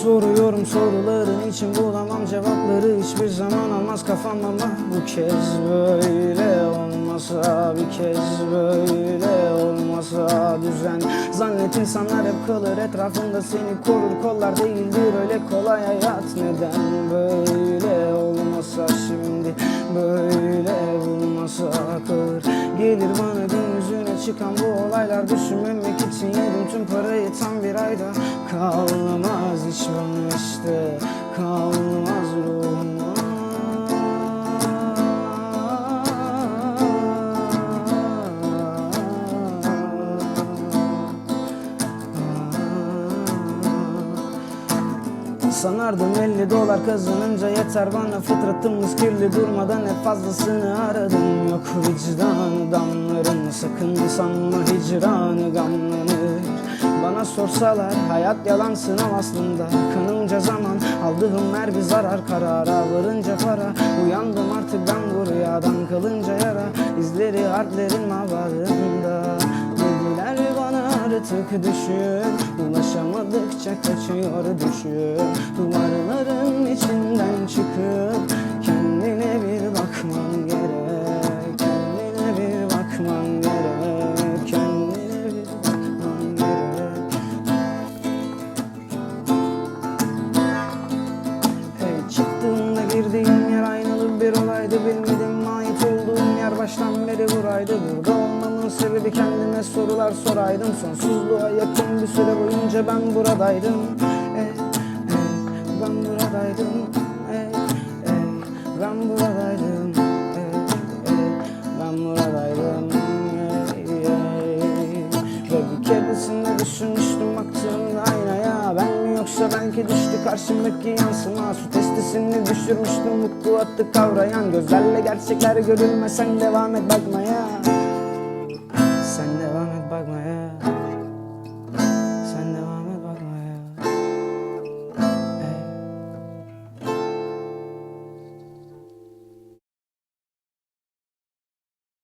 Soruyorum soruların için bulamam cevapları. Hiçbir zaman almaz kafam ama bu kez böyle olmasa, bir kez böyle olmasa düzen. Zannet insanlar hep kalır etrafında, seni korur kollar, değildir öyle kolay hayat. Neden böyle olmasa, şimdi böyle bulmasa kalır. Gelir bana gün yüzüne çıkan bu olaylar, düşünmemek için yedim tüm parayı tam bir ayda. Kalmaz hiç bana işte, kalmaz ruhuma. Sanardım 50 dolar kazanınca yeter bana, fıtratımız kirli, durmadan hep fazlasını aradım. Yok vicdanı damlarım, sakın sanma hicranı gamlanır. Bana sorsalar hayat yalan sınav aslında, kanımca zaman aldığım her bir zarar. Karara varınca para, uyandım artık ben bu rüyadan, kalınca yara izleri harflerin mavlarında. Dediler bana artık düşün, ulaşamadıkça kaçıyor düşün. Duvarların içinden çıkıp kendine bir bakman gerek, kendine bir bakman gerek, kendine bir bakman gerek. Hey, çıktığımda girdiğim yer aynalı bir olaydı, bilmedim ait olduğum yer baştan beri buraydı. Burada olmamın sebebi kendime sorular soraydım. Sonsuzluğa yakın bir süre boyunca ben buradaydım. Ben buradaydım. Ben buradaydım. Ben buradaydım. Ve bir keresinde düşünmüştüm baktığımda aynaya, ben mi yoksa belki düştü karşımdaki yansıma. Su testisini düşürmüştüm mutlu attı kavrayan, gözlerle gerçekler görülmesen devam et bakmaya.